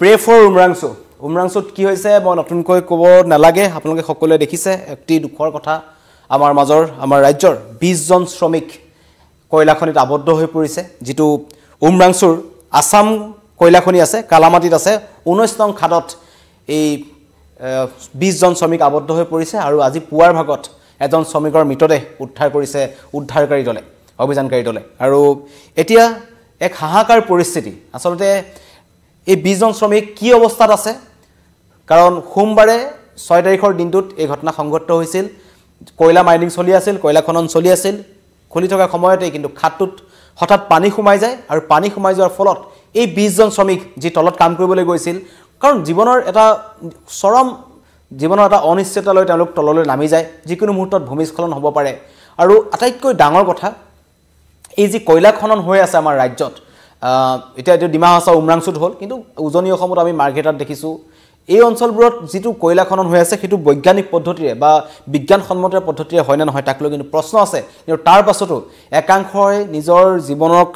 Pray for Umrangso উমৰাংচুত কি হৈছে মই নতুনকৈ ক'ব নালাগে আপোনালোকে সকলোৱে দেখিছে একটি দুখৰ কথা আমাৰ মাজৰ আমাৰ ৰাজ্যৰ 20 জন শ্ৰমিক কয়লাখনিত আবদ্ধ হৈ পৰিছে যেটো উমৰাংচুৰ আসাম কয়লাখনি আছে কালামাটিত আছে 19 নং খাদত এই 20 জন শ্ৰমিক আবদ্ধ হৈ পৰিছে আৰু আজি পুৱাৰ ভাগত এজন শ্ৰমিকৰ মৃতদেহ উদ্ধাৰ কৰিছে উদ্ধাৰকাৰী দলে অভিযানকাৰী দলে আৰু এতিয়া এক হাহাকাৰ পৰিস্থিতি আসলতে এই 20 জন শ্ৰমিক কি অৱস্থাত আছে কাৰণ সোমবাৰে 6 তাৰিখৰ দিনটোত এই ঘটনা সংঘটিত হৈছিল কয়লা মাইনিং চলি আছিল কয়লা খনন চলি আছিল খুলি থকা সময়তে কিন্তু খাতটোত হঠাৎ পানী সোমাই যায় আৰু পানী সোমাই যোৱাৰ ফলত এই 20 জন শ্ৰমিক যি তলত কাম কৰিবলৈ গৈছিল কাৰণ জীৱনৰ এটা চৰম জীৱনৰ এটা অনিশ্চয়তালৈ তেওঁলোক তললৈ নামি যায় যিকোনো মুহূৰ্তত ভূমিস্খলন হ'ব পাৰে আৰু আটাইতকৈ ডাঙৰ কথা এই যি কয়লা খনন হৈ আছে আমাৰ ৰাজ্যত এটা ডিমা হাছাও উমৰাংচুত হ'ল কিন্তু উজনি অসমত আমি মাৰ্ঘেটাত দেখিছো এই অঞ্চলবোৰত যেটো কয়লা খনন হৈ আছে হেতু বৈজ্ঞানিক পদ্ধতিৰে বা বিজ্ঞানসন্মত পদ্ধতিৰে হয় না নহয় তাক লৈ কিন্তু প্ৰশ্ন আছে কিন্তু তাৰ পাছতো একাংশই নিজৰ জীৱনক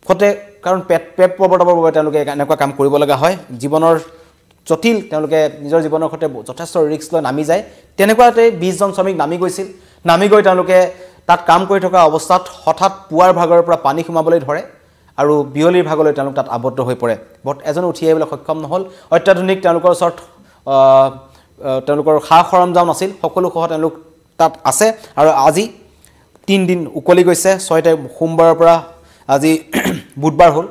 ফতে কাৰণ পেট প্ৰবৰ্তাবৰ বাবে তেওঁলোকে এনেকুৱা কাম কৰিব লগা হয় জীৱনৰ জটিল তেওঁলোকে নিজৰ জীৱনৰ খতে যথেষ্ট ৰিস্ক লৈ নামি যায় তেনেকুৱাতে 20 জন শ্ৰমিক নামি গৈছিল নামি গৈ তেওঁলোকে তাত কাম কৰি থকা অৱস্থাত হঠাৎ পুৱাৰ ভাগৰ পৰা পানী সোমাবলৈ ধৰে আৰু বিয়লিৰ ভাগলৈ তেওঁলোক তাত আবদ্ধ হৈ পৰে বট এজন উঠি আহিবলৈ সক্ষম নহল অত্যাধুনিক তেওঁলোকৰ ওচৰত তেওঁলোকৰ খা খৰমজাম আছিল সকলো সহ তেওঁলোক তাত আছে আৰু আজি 3 দিন উকলি গৈছে 6 তাৰিখ সোমবাৰৰ পৰা আজি বুধবাৰ হ'ল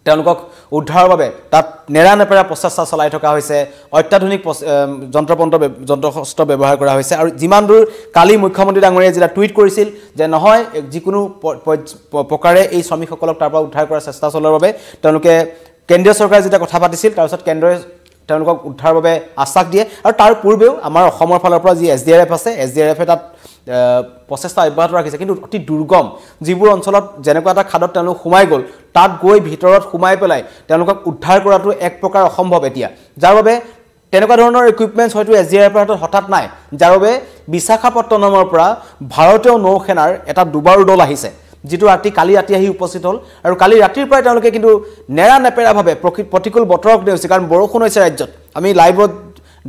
তেওঁলোকক উদ্ধাৰৰ বাবে তাত নেৰানেপেৰা প্ৰচেষ্টা চলাই থকা হৈছে অত্যাধুনিক যন্ত্ৰশস্ত্ৰ ব্যৱহাৰ কৰা হৈছে আৰু যিমান দূৰ কালি মুখ্যমন্ত্ৰী ডাঙৰীয়া যেটা টুইট কৰিছিল যে নহয় যিকোনো প্ৰকাৰে এই শ্ৰমিকসকলক তাৰ পৰা উদ্ধাৰ কৰাৰ চেষ্টা চলোৱাৰ বাবে তেওঁলোকে কেন্দ্ৰীয় চৰকাৰে যেটা কথা পাতিছিল তাৰ পিছত কেন্দ্ৰই তেওঁলোকক উদ্ধাৰৰ বাবে আশ্বাস দিয়ে আৰু তাৰ পূৰ্বেও আমাৰ অসমৰ ফালৰ পৰা যি এছডিআৰএফ আছে এছডিআৰএফে তাত প্ৰচেষ্টা অব্যাহত ৰাখিছে কিন্তু অতি দুৰ্গম যিবোৰ অঞ্চলত যেনেকুৱা এটা খাদত তেওঁলোক সোমাই গ'ল তাত গৈ ভিতৰত সোমাই পেলাই তেওঁলোকক উদ্ধাৰ কৰাটো এক প্ৰকাৰ অসম্ভৱ এতিয়া যাৰ বাবে তেনেকুৱা ধৰণৰ ইকুইপমেন্টছ হয়তো এছডিআৰএফৰ হাতত হঠাৎ নাই যাৰ বাবে বিশাখাপট্টনমৰ পৰা ভাৰতীয় নৌসেনাৰ এটা দুবাৰ দল আহিছে যেটো কালি ৰাতি আহি উপস্থিত হ'ল আৰু কালি ৰাতিৰ পৰাই তেওঁলোকে কিন্তু নেৰানেপেৰাভাৱে প্ৰতিকূল বতৰক দেখিছে কাৰণ বৰষুণ হৈছে ৰাজ্যত আমি লাইভত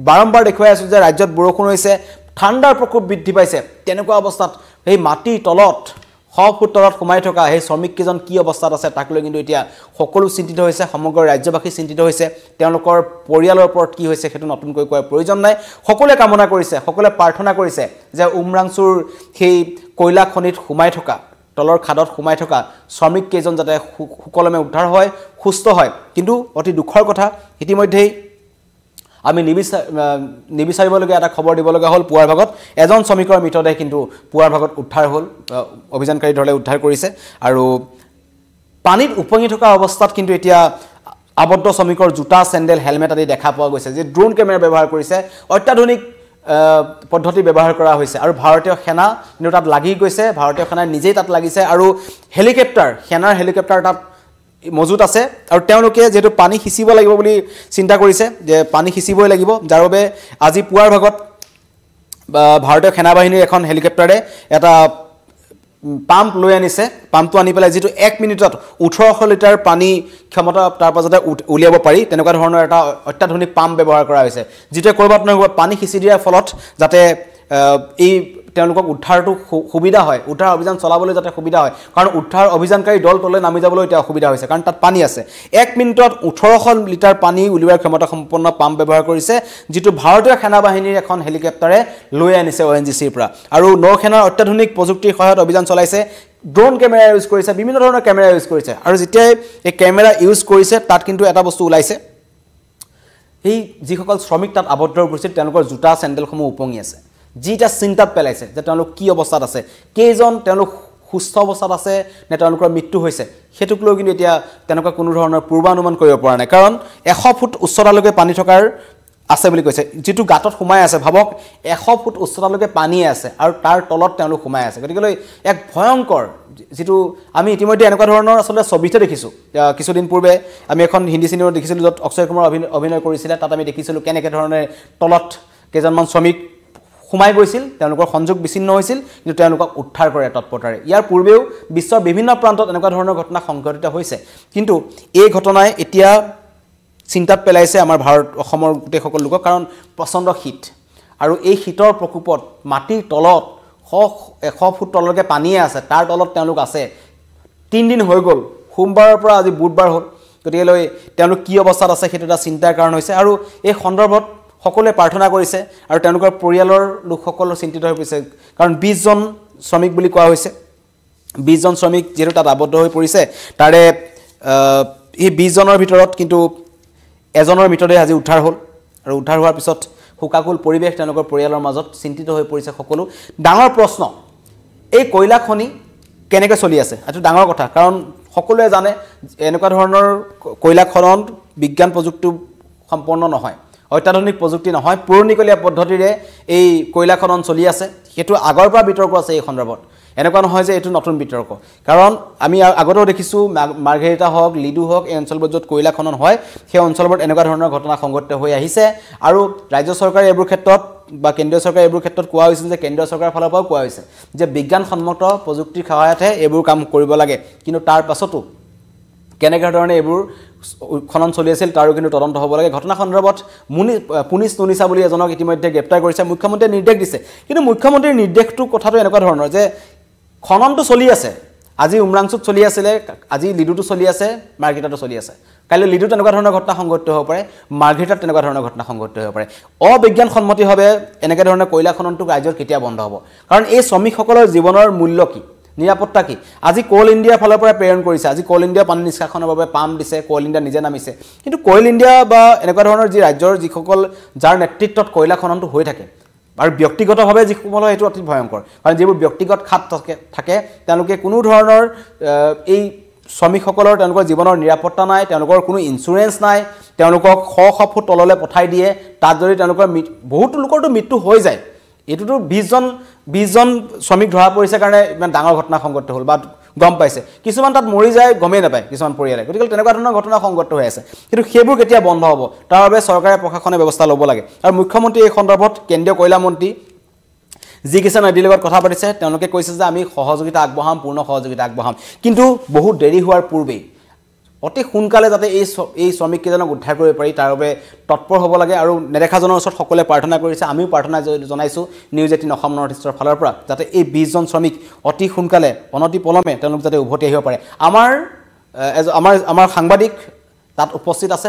বাৰম্বাৰ দেখুৱাই আছো যে ৰাজ্যত বৰষুণ হৈছে ঠাণ্ডাৰ প্ৰকোপ বৃদ্ধি পাইছে তেনেকুৱা অৱস্থাত এই মাটি তলত ফুট তলত সোমাই থকা এই শ্ৰমিক কেজন কি অৱস্থাত আছে তাক লৈ কিন্তু এতিয়া সকলো চিন্তিত হৈছে সমগ্ৰ ৰাজ্যবাসী চিন্তিত হৈছে তেওঁলোকৰ পৰিয়ালৰ ওপৰত কি হৈছে হেতু নতুনকৈ কোৱাৰ প্ৰয়োজন নাই সকলোৱে কামনা কৰিছে সকলোৱে প্ৰাৰ্থনা কৰিছে যে উমৰাংচুৰ সেই কয়লা খনিত সোমাই থকা তলৰ খাদত সোমাই থকা শ্ৰমিক কেজন যাতে সুকলমে উদ্ধাৰ হয় সুস্থ হয় কিন্তু অতি দুখৰ কথা ইতিমধ্যেই আমি নিবিচাৰিবলগীয়া এটা খবৰ দিবলগা হ'ল পুৱাৰ ভাগত এজন শ্ৰমিকৰ মৃতদেহ কিন্তু পুৱাৰ ভাগত উদ্ধাৰ হ'ল অভিযানকাৰী দলে উদ্ধাৰ কৰিছে আৰু পানীত উপঙি থকা অৱস্থাত কিন্তু এতিয়া আবদ্ধ শ্ৰমিকৰ জোতা চেণ্ডেল হেলমেট আদি দেখা পোৱা গৈছে যে ড্ৰোন কেমেৰা ব্যৱহাৰ কৰিছে অত্যাধুনিক পদ্ধতি ব্যৱহাৰ কৰা হৈছে আৰু ভাৰতীয় সেনা কিন্তু তাত লাগি গৈছে ভাৰতীয় সেনা নিজেই তাত লাগিছে আৰু হেলিকপ্টাৰ সেনাৰ হেলিকপ্টাৰ তাত মজুত আছে আৰু তেওঁলোকে যেটো পানী হিচিব লাগিব বুলি চিন্তা কৰিছে যে পানী হিচিবই লাগিব যাৰ বাবে আজি পুৱাৰ ভাগত ভাৰতীয় সেনা বাহিনীৰ এখন হেলিকপ্টাৰে এটা পাম্প লৈ আনিছে পাম্পটো আনি পেলাই যেটো 1 মিনিটত 1800 লিটাৰ পানী ক্ষমতা তাৰ পাছতে উলিয়াব পাৰি তেনেকুৱা ধৰণৰ এটা অত্যাধুনিক পাম্প ব্যৱহাৰ কৰা হৈছে যেটো কৰবাত নহয় পানী হিচি দিয়াৰ ফলত যাতে এই তেওঁলোকক উদ্ধাৰটো সুবিধা হয় উদ্ধাৰ অভিযান চলাবলৈ যাতে সুবিধা হয় কাৰণ উদ্ধাৰ অভিযানকাৰী দল তলে নামি যাবলৈ এটা সুবিধা হৈছে কাৰণ তাত পানী আছে 1 মিনিটত 1800 লিটাৰ পানী উলিওৱাৰ ক্ষমতা সম্পন্ন পাম্প ব্যৱহাৰ কৰিছে যেটো ভাৰতীয় সেনা বাহিনীৰ এখন হেলিকপ্টাৰে লৈ আনিছে ONGCৰ পৰা আৰু নৌসেনাৰ অত্যাধুনিক প্ৰযুক্তিৰ সহায়ত অভিযান চলাইছে ড্ৰোন কেমেৰা ইউজ কৰিছে বিভিন্ন ধৰণৰ কেমেৰা ইউজ কৰিছে আৰু যেতিয়া এই কেমেৰা ইউজ কৰিছে তাত কিন্তু এটা বস্তু ওলাইছে এই যিসকল শ্ৰমিক তাত আবদ্ধ হৈ পৰিছিল তেওঁলোকৰ জোতা চেণ্ডেলসমূহ উপঙি আছে যিটা চিন্তাত পেলাইছে যে তেওঁলোক কি অৱস্থাত আছে কেইজন তেওঁলোক সুস্থ অৱস্থাত আছে নে তেওঁলোকৰ মৃত্যু হৈছে হেতুক লৈ কিন্তু এতিয়া তেনেকুৱা কোনো ধৰণৰ পূৰ্বানুমান কৰিব পৰা নাই কাৰণ 100 ফুট উচ্চতালৈকে পানী থকাৰ আছে বুলি কৈছে যেটো গাতত সোমাই আছে ভাবক 100 ফুট উচ্চতালৈকে পানী আছে আৰু তাৰ তলত তেওঁলোক সোমাই আছে গতিকে এক ভয়ংকৰ যেটো আমি ইতিমধ্যে এনেকুৱা ধৰণৰ আসলে ছবিতে দেখিছো কিছুদিন পূৰ্বে আমি এখন হিন্দী সিনেমা দেখিছিলো যত অক্ষয় কুমাৰ অভিনয় কৰিছিল তাত আমি দেখিছিলো কেনেকে ধৰণে তলত কেজনমান শ্ৰমিক সোমাই গৈছিল তেওঁলোকৰ সংযোগ বিচ্ছিন্ন হৈছিল কিন্তু তেওঁলোকক উদ্ধাৰ কৰে তৎপৰতাৰে ইয়াৰ পূৰ্বেও বিশ্বৰ বিভিন্ন প্ৰান্তত এনেকুৱা ধৰণৰ ঘটনা সংঘটিত হৈছে কিন্তু এই ঘটনাই এতিয়া চিন্তাত পেলাইছে আমাৰ ভাৰত অসমৰ গোটেই সকলো লোকক কাৰণ প্ৰচণ্ড শীত আৰু এই শীতৰ প্ৰকোপত মাটিৰ তলত 100 ফুট তললৈকে পানীয়ে আছে তাৰ তলত তেওঁলোক আছে 3 দিন হৈ গ'ল সোমবাৰৰ পৰা আজি বুধবাৰ হ'ল গতিকেলৈ তেওঁলোক কি অৱস্থাত আছে সেইটো এটা চিন্তাৰ কাৰণ হৈছে আৰু এই সন্দৰ্ভত সকলোৱে প্ৰাৰ্থনা কৰিছে আৰু তেওঁলোকৰ পৰিয়ালৰ লোকসকলৰ চিন্তিত হৈ পৰিছে কাৰণ 20 জন শ্ৰমিক বুলি কোৱা হৈছে 20 জন শ্ৰমিক যেটো তাত আবদ্ধ হৈ পৰিছে তাৰে এই 20 জনৰ ভিতৰত কিন্তু এজনৰ মৃতদেহ আজি উদ্ধাৰ হ'ল আৰু উদ্ধাৰ হোৱাৰ পিছত হুকাকুল পৰিৱেশ তেওঁলোকৰ পৰিয়ালৰ মাজত চিন্তিত হৈ পৰিছে সকলো ডাঙৰ প্ৰশ্ন এই কয়লা খনি কেনেকৈ চলি আছে এটো ডাঙৰ কথা কাৰণ সকলোৱে জানে এনেকুৱা ধৰণৰ কয়লা খনন বিজ্ঞান প্ৰযুক্তি সম্পন্ন নহয় অত্যাধুনিক প্ৰযুক্তি নহয় পুৰণিকলীয়া পদ্ধতিৰে এই কয়লা খনন চলি আছে হেতু আগৰ পৰা বিতৰ্ক আছে এই সন্দৰ্ভত এনেকুৱা নহয় যে এটো নতুন বিতৰ্ক কাৰণ আমি আগতেও দেখিছো মাৰ্ঘেৰিটা হওক লিডু হওক এই অঞ্চলবোৰত য'ত কয়লা খনন হয় সেই অঞ্চলবোৰত এনেকুৱা ধৰণৰ ঘটনা সংঘটিত হৈ আহিছে আৰু ৰাজ্য চৰকাৰে এইবোৰ ক্ষেত্ৰত বা কেন্দ্ৰীয় চৰকাৰে এইবোৰ ক্ষেত্ৰত কোৱা হৈছিল যে কেন্দ্ৰীয় চৰকাৰৰ ফালৰ পৰাও কোৱা হৈছে যে বিজ্ঞানসন্মত প্ৰযুক্তিৰ সহায়তহে এইবোৰ কাম কৰিব লাগে কিন্তু তাৰ পাছতো কেনেকুৱা ধৰণে এইবোৰ খনন চলি আছিল তাৰো কিন্তু তদন্ত হ'ব লাগে ঘটনা সন্দৰ্ভত পুলিচ নুনিছা বুলি এজনক ইতিমধ্যে গ্ৰেপ্তাৰ কৰিছে মুখ্যমন্ত্ৰীয়ে নিৰ্দেশ দিছে কিন্তু মুখ্যমন্ত্ৰীৰ নিৰ্দেশটো কথাটো এনেকুৱা ধৰণৰ যে খননটো চলি আছে আজি উমৰাংচুত চলি আছিলে আজি লিডুটো চলি আছে মাৰ্ঘেৰিটাটো চলি আছে কাইলৈ লিডুত এনেকুৱা ধৰণৰ ঘটনা সংঘটিত হ'ব পাৰে মাৰ্ঘেৰিটাত তেনেকুৱা ধৰণৰ ঘটনা সংঘটিত হ'ব পাৰে অবিজ্ঞানসন্মতিভাৱে এনেকুৱা ধৰণৰ কয়লা খননটো ৰাজ্যৰ কেতিয়া বন্ধ হ'ব কাৰণ এই শ্ৰমিকসকলৰ জীৱনৰ মূল্য কি নিৰাপত্তা কি আজি কোল ইণ্ডিয়াৰ ফালৰ পৰা প্ৰেৰণ কৰিছে আজি কোল ইণ্ডিয়া পানী নিষ্কাশনৰ বাবে পাম্প দিছে কোল ইণ্ডিয়া নিজে নামিছে কিন্তু কোল ইণ্ডিয়া বা এনেকুৱা ধৰণৰ যি ৰাজ্যৰ যিসকল যাৰ নেতৃত্বত কয়লা খননটো হৈ থাকে আৰু ব্যক্তিগতভাৱে যিসকল হয় এটো অতি ভয়ংকৰ কাৰণ যিবোৰ ব্যক্তিগত খাত থাকে তেওঁলোকে কোনো ধৰণৰ এই শ্ৰমিকসকলৰ তেওঁলোকৰ জীৱনৰ নিৰাপত্তা নাই তেওঁলোকৰ কোনো ইনস্যুৰেন্স নাই তেওঁলোকক 100 ফুট তললৈ পঠাই দিয়ে তাত যদি তেওঁলোকৰ বহুত লোকৰটো মৃত্যু হৈ যায় এটোটো 20 জন শ্ৰমিক ধৰা পৰিছে কাৰণে ইমান ডাঙৰ ঘটনা সংঘটিত হ'ল বা গম পাইছে কিছুমান তাত মৰি যায় গমেই নাপায় কিছুমান পৰিয়ালে গতিকে তেনেকুৱা ধৰণৰ ঘটনা সংঘটিত হৈ আছে কিন্তু সেইবোৰ কেতিয়া বন্ধ হ'ব তাৰ বাবে চৰকাৰে প্ৰশাসনে ব্যৱস্থা ল'ব লাগে আৰু মুখ্যমন্ত্ৰী এই সন্দৰ্ভত কেন্দ্ৰীয় কয়লা মন্ত্ৰী জি কিষাণ ৰেড্ডিৰ লগত কথা পাতিছে তেওঁলোকে কৈছে যে আমি সহযোগিতা আগবঢ়াম পূৰ্ণ সহযোগিতা আগবঢ়াম কিন্তু বহুত দেৰি হোৱাৰ পূৰ্বেই অতি সোনকালে যাতে এই শ্ৰমিক কেইজনক উদ্ধাৰ কৰিব পাৰি তাৰ বাবে তৎপৰ হ'ব লাগে আৰু নেদেখাজনৰ ওচৰত সকলোৱে প্ৰাৰ্থনা কৰিছে আমিও প্ৰাৰ্থনা জনাইছো নিউজ 18 অসম নৰ্থ ইষ্টৰ ফালৰ পৰা যাতে এই 20 জন শ্ৰমিক অতি সোনকালে অনতি পলমে তেওঁলোক যাতে উভতি আহিব পাৰে আমাৰ সাংবাদিক তাত উপস্থিত আছে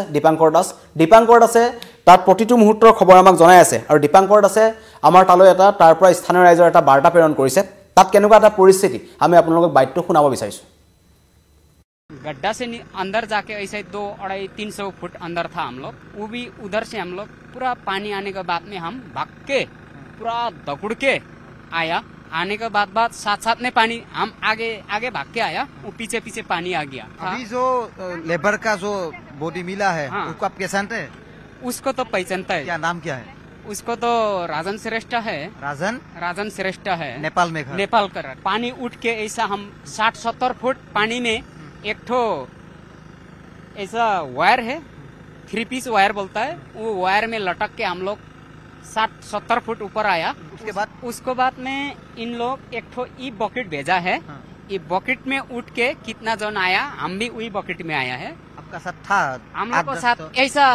দীপাংকৰ দাসে তাত প্ৰতিটো মুহূৰ্তৰ খবৰ আমাক জনাই আছে আৰু দীপাংকৰ দাসে আমাৰ তালৈ এটা তাৰ পৰা স্থানীয় ৰাইজৰ এটা বাৰ্তা প্ৰেৰণ কৰিছে তাত কেনেকুৱা এটা পৰিস্থিতি আমি আপোনালোকক বাৰ্তা শুনাব বিচাৰিছো गड्ढा से अंदर जाके ऐसे 200-300 फुट अंदर था हम लोग वो भी उधर से हम लोग पूरा पानी आने के बाद में हम भाग के पूरा दौड़ के आया आने के बाद साथ में पानी हम आगे भाग के आया वो पीछे पानी आ गया अभी जो लेबर का जो बॉडी मिला है हाँ। उसको आप पहचानते हैं उसको तो पहचानता है क्या नाम क्या है उसको तो राजन श्रेष्ठ है राजन श्रेष्ठ है नेपाल का पानी उठ के ऐसा हम 60-70 फुट पानी में एक ठो ऐसा वायर है 3 पीस वायर बोलता है वो वायर में लटक के हम लोग 60-70 फुट ऊपर आया उसके बाद में इन लोग एक ठो ई बकेट भेजा है ये बकेट में उठ के कितना जन आया हम भी वही बकेट में आया है आपका साथ था हम लोग को साथ ऐसा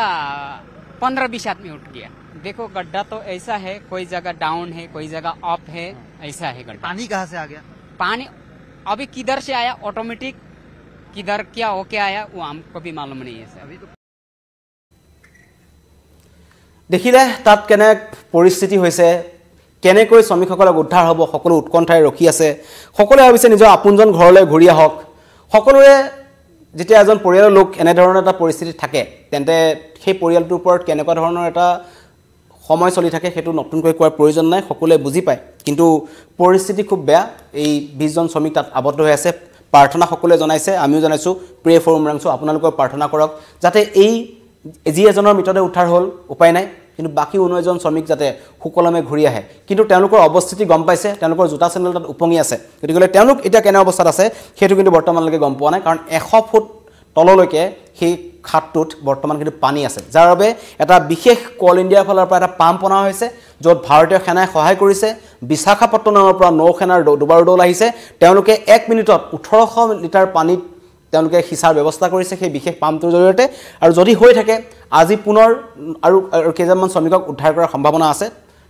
15-20 आदमी उठ गया देखो गड्ढा तो ऐसा है कोई जगह डाउन है कोई जगह अप है ऐसा है गड्ढा पानी कहाँ से आ गया पानी अभी किधर से आया ऑटोमेटिक किधर क्या होके आया वो हमको भी मालूम नहीं है अभी तो দেখিলে তাত কেনে পৰিস্থিতি হৈছে কেনেকৈ শ্ৰমিকসকলক উদ্ধাৰ হ'ব সকলো উৎকণ্ঠাৰে ৰখি আছে সকলোৱে ভাবিছে নিজৰ আপোনজন ঘৰলৈ ঘূৰি আহক সকলোৰে যেতিয়া এজন পৰিয়ালৰ লোক এনে ধৰণৰ এটা পৰিস্থিতি থাকে তেন্তে সেই পৰিয়ালটোৰ ওপৰত কেনেকুৱা ধৰণৰ এটা সময় চলি থাকে হেতু নতুনকৈ কোৱাৰ প্ৰয়োজন নাই সকলোৱে বুজি পায় কিন্তু পৰিস্থিতি খুব বেয়া এই 20 জন শ্ৰমিক তাত আবদ্ধ হৈ আছে প্ৰাৰ্থনা সকলোৱে জনাইছে আমিও জনাইছো প্ৰে ফৰ উমৰাংচু আপোনালোকৰ প্ৰাৰ্থনা কৰক যাতে এই যি এজনৰ মৃতদেহ উদ্ধাৰ হ'ল উপায় নাই কিন্তু বাকি 19 জন শ্ৰমিক যাতে সুকলমে ঘূৰি আহে কিন্তু তেওঁলোকৰ অৱস্থিতি গম পাইছে তেওঁলোকৰ জোতা চেন্ডেল তাত উপঙি আছে গতিকে তেওঁলোক এতিয়া কেনে অৱস্থাত আছে হেতু কিন্তু বৰ্তমানলৈকে গম পোৱা নাই কাৰণ 100 ফুট তললৈকে সেই খাটটোত বৰ্তমান কিন্তু পানী আছে যাৰ বাবে এটা বিশেষ কোল ইণ্ডিয়াৰ ফালৰ পৰা এটা পাম্প বনোৱা হৈছে য'ত ভাৰতীয় সেনাই সহায় কৰিছে বিশাখাপট্টনমৰ পৰা নৌসেনাৰ দুবাৰ দল আহিছে তেওঁলোকে 1 মিনিটত 1800 লিটাৰ পানীত তেওঁলোকে সিঁচাৰ ব্যৱস্থা কৰিছে সেই বিশেষ পাম্পটোৰ জৰিয়তে আৰু যদি হৈ থাকে আজি পুনৰ আৰু কেইজনমান শ্ৰমিকক উদ্ধাৰ কৰাৰ সম্ভাৱনা আছে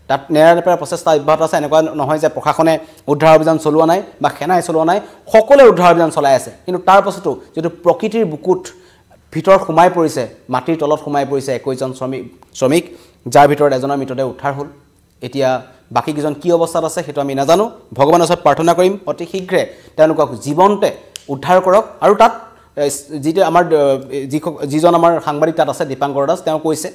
তাত নেৰানেপেৰা প্ৰচেষ্টা অব্যাহত আছে এনেকুৱা নহয় যে প্ৰশাসনে উদ্ধাৰ অভিযান চলোৱা নাই বা সেনাই চলোৱা নাই সকলোৱে উদ্ধাৰ অভিযান চলাই আছে কিন্তু তাৰ পাছতো যেটো প্ৰকৃতিৰ বুকুত ভিতৰ সোমাই পৰিছে মাটিৰ তলত সোমাই পৰিছে 21 জন শ্ৰমিক যাৰ ভিতৰত এজনৰ মৃতদেহ উদ্ধাৰ হ'ল এতিয়া বাকি কিজন কি অৱস্থাত আছে হেতু আমি নাজানো ভগৱানৰ ওচৰত প্ৰাৰ্থনা কৰিম অতি শীঘ্ৰে তেওঁলোকক জীৱনতে উদ্ধাৰ কৰক আৰু তাত যিটো আমাৰ যিজন আমাৰ সাংবাদিক তাত আছে দীপাংকৰ দাস তেওঁ কৈছে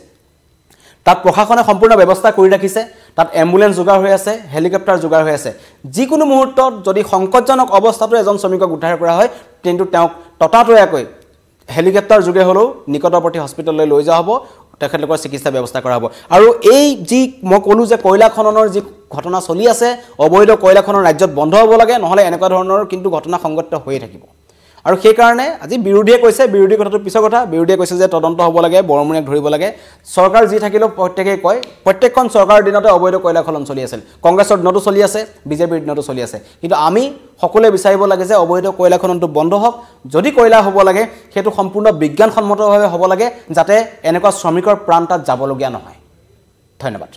তাত প্ৰশাসনে সম্পূৰ্ণ ব্যৱস্থা কৰি ৰাখিছে তাত এম্বুলেন্স যোগাৰ হৈ আছে হেলিকপ্টাৰ যোগাৰ হৈ আছে যিকোনো মুহূৰ্তত যদি সংকটজনক অৱস্থাটো এজন শ্ৰমিকক উদ্ধাৰ কৰা হয় কিন্তু তেওঁক ততাতৈয়াকৈ হেলিকপ্টাৰ যোগে হলেও নিকটৱৰ্তী হস্পিটেললৈ লৈ যোৱা হ'ব তেখেতলোকৰ চিকিৎসা ব্যৱস্থা কৰা হ'ব আৰু এই যি মই ক'লো যে কয়লা খননৰ যি ঘটনা চলি আছে অবৈধ কয়লা খনন ৰাজ্যত বন্ধ হ'ব লাগে নহলে এনেকুৱা ধৰণৰ কিন্তু ঘটনা সংঘটিত হৈ থাকিব আৰু সেই কাৰণে আজি বিৰোধীয়ে কৈছে বিৰোধী কথাটো পিছৰ কথা বিৰোধীয়ে কৈছে যে তদন্ত হ'ব লাগে বৰমুনিয়াক ধৰিব লাগে চৰকাৰ যি থাকিলেও প্ৰত্যেকই কয় প্ৰত্যেকখন চৰকাৰৰ দিনতে অবৈধ কয়লা খনন চলি আছিল কংগ্ৰেছৰ দিনতো চলি আছে বিজেপিৰ দিনতো চলি আছে কিন্তু আমি সকলোৱে বিচাৰিব লাগে যে অবৈধ কয়লা খননটো বন্ধ হওক যদি কয়লা হ'ব লাগে হেতু সম্পূৰ্ণ বিজ্ঞানসন্মতভাৱে হ'ব লাগে যাতে এনেকুৱা শ্ৰমিকৰ প্ৰাণ তাত যাবলগীয়া নহয় ধন্যবাদ